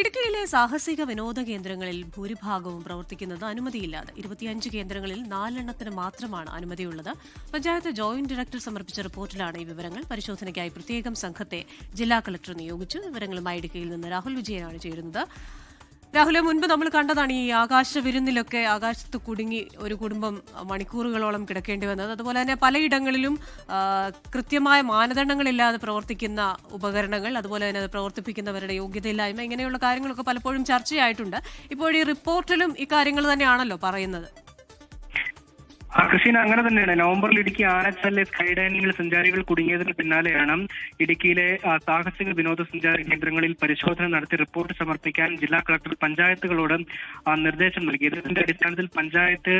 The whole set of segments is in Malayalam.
ഇടുക്കിയിലെ സാഹസിക വിനോദ കേന്ദ്രങ്ങളിൽ ഭൂരിഭാഗവും പ്രവർത്തിക്കുന്നത് അനുമതിയില്ലാതെ 25 കേന്ദ്രങ്ങളിൽ 4 മാത്രമാണ് അനുമതിയുള്ളത്. പഞ്ചായത്ത് ജോയിന്റ് ഡയറക്ടർ സമർപ്പിച്ച റിപ്പോർട്ടിലാണ് ഈ വിവരങ്ങൾ. പരിശോധനയ്ക്കായി പ്രത്യേകം സംഘത്തെ ജില്ലാ കളക്ടർ നിയോഗിച്ചു. വിവരങ്ങളുമായി ഇടുക്കിയിൽ നിന്ന് രാഹുൽ വിജയനാണ് ചേരുന്നത്. രാഹുലെ, മുൻപ് നമ്മൾ കണ്ടതാണ് ഈ ആകാശ വിരുന്നിലൊക്കെ ആകാശത്ത് കുടുങ്ങി ഒരു കുടുംബം മണിക്കൂറുകളോളം കിടക്കേണ്ടി വന്നത്. അതുപോലെ തന്നെ പലയിടങ്ങളിലും കൃത്യമായ മാനദണ്ഡങ്ങളില്ലാതെ പ്രവർത്തിക്കുന്ന ഉപകരണങ്ങൾ, അതുപോലെ തന്നെ അത് പ്രവർത്തിപ്പിക്കുന്നവരുടെ യോഗ്യതയില്ലായ്മ, ഇങ്ങനെയുള്ള കാര്യങ്ങളൊക്കെ പലപ്പോഴും ചർച്ചയായിട്ടുണ്ട്. ഇപ്പോൾ ഈ റിപ്പോർട്ടിലും ഇക്കാര്യങ്ങൾ തന്നെയാണല്ലോ പറയുന്നത്. കൃഷിന് അങ്ങനെ തന്നെയാണ്. നവംബറിൽ ഇടുക്കി ആനച്ചാലിലെ സ്കൈ ഡൈനിങ്ങിൽ സഞ്ചാരികൾ കുടുങ്ങിയതിന് പിന്നാലെയാണ് ഇടുക്കിയിലെ സാഹസിക വിനോദസഞ്ചാര കേന്ദ്രങ്ങളിൽ പരിശോധന നടത്തി റിപ്പോർട്ട് സമർപ്പിക്കാൻ ജില്ലാ കളക്ടർ പഞ്ചായത്തുകളോട് നിർദ്ദേശം നൽകിയത്. ഇതിന്റെ അടിസ്ഥാനത്തിൽ പഞ്ചായത്ത്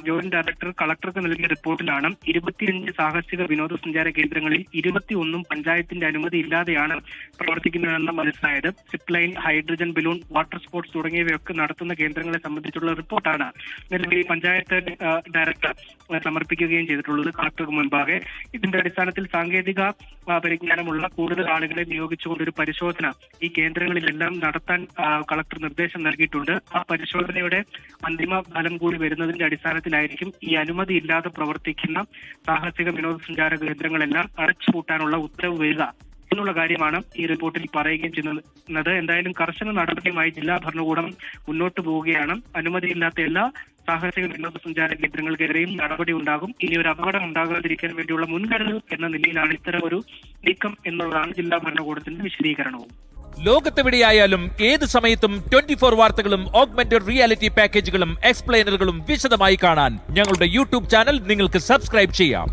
ജോയിന്റ് ഡയറക്ടർ കളക്ടർക്ക് നൽകിയ റിപ്പോർട്ടിലാണ് 25 സാഹസിക വിനോദസഞ്ചാര കേന്ദ്രങ്ങളിൽ 21 പഞ്ചായത്തിന്റെ അനുമതി ഇല്ലാതെയാണ് പ്രവർത്തിക്കുന്നതെന്ന് മനസ്സിലായത്. Zipline, hydrogen balloon, water sports തുടങ്ങിയവയൊക്കെ നടത്തുന്ന കേന്ദ്രങ്ങളെ സംബന്ധിച്ചുള്ള റിപ്പോർട്ടാണ് നിലവിൽ പഞ്ചായത്ത് ഡയറക്ടർ സമർപ്പിക്കുകയും ചെയ്തിട്ടുള്ളത് കളക്ടർക്ക് മുൻപാകെ. ഇതിന്റെ അടിസ്ഥാനത്തിൽ സാങ്കേതിക പരിജ്ഞാനമുള്ള കൂടുതൽ ആളുകളെ നിയോഗിച്ചുകൊണ്ടൊരു പരിശോധന ഈ കേന്ദ്രങ്ങളിലെല്ലാം നടത്താൻ കളക്ടർ നിർദ്ദേശം നൽകിയിട്ടുണ്ട്. ആ പരിശോധനയുടെ അന്തിമ ഫലം കൂടി വരുന്നതിന്റെ അടിസ്ഥാനത്തിലായിരിക്കും ഈ അനുമതിയില്ലാതെ പ്രവർത്തിക്കുന്ന സാഹസിക വിനോദസഞ്ചാര കേന്ദ്രങ്ങളെല്ലാം അടച്ചുപൂട്ടാനുള്ള ഉത്തരവ് വരിക എന്നുള്ള കാര്യമാണ് ഈ റിപ്പോർട്ടിൽ പറയുകയും ചെയ്യുന്നത്. എന്തായാലും കർശന നടപടിയുമായി ജില്ലാ ഭരണകൂടം മുന്നോട്ട് പോവുകയാണ്. അനുമതിയില്ലാത്ത എല്ലാ സാഹസിക വിനോദസഞ്ചാര കേന്ദ്രങ്ങൾക്കെതിരെയും നടപടി ഉണ്ടാകും. ഇനി ഒരു അപകടം ഉണ്ടാകാതിരിക്കാൻ വേണ്ടിയുള്ള മുൻകരുതൽ എന്ന നിലയിലാണ് ഇത്തരം ഒരു നീക്കം എന്നുള്ളതാണ് ജില്ലാ ഭരണകൂടത്തിന്റെ വിശദീകരണവും. ലോകത്തെവിടെയായാലും ഏത് സമയത്തും 24 വാർത്തകളും ഓഗ്മെന്റഡ് റിയാലിറ്റി പാക്കേജുകളും എക്സ്പ്ലെയിനറുകളും വിശദമായി കാണാൻ ഞങ്ങളുടെ യൂട്യൂബ് ചാനൽ നിങ്ങൾക്ക് സബ്സ്ക്രൈബ് ചെയ്യാം.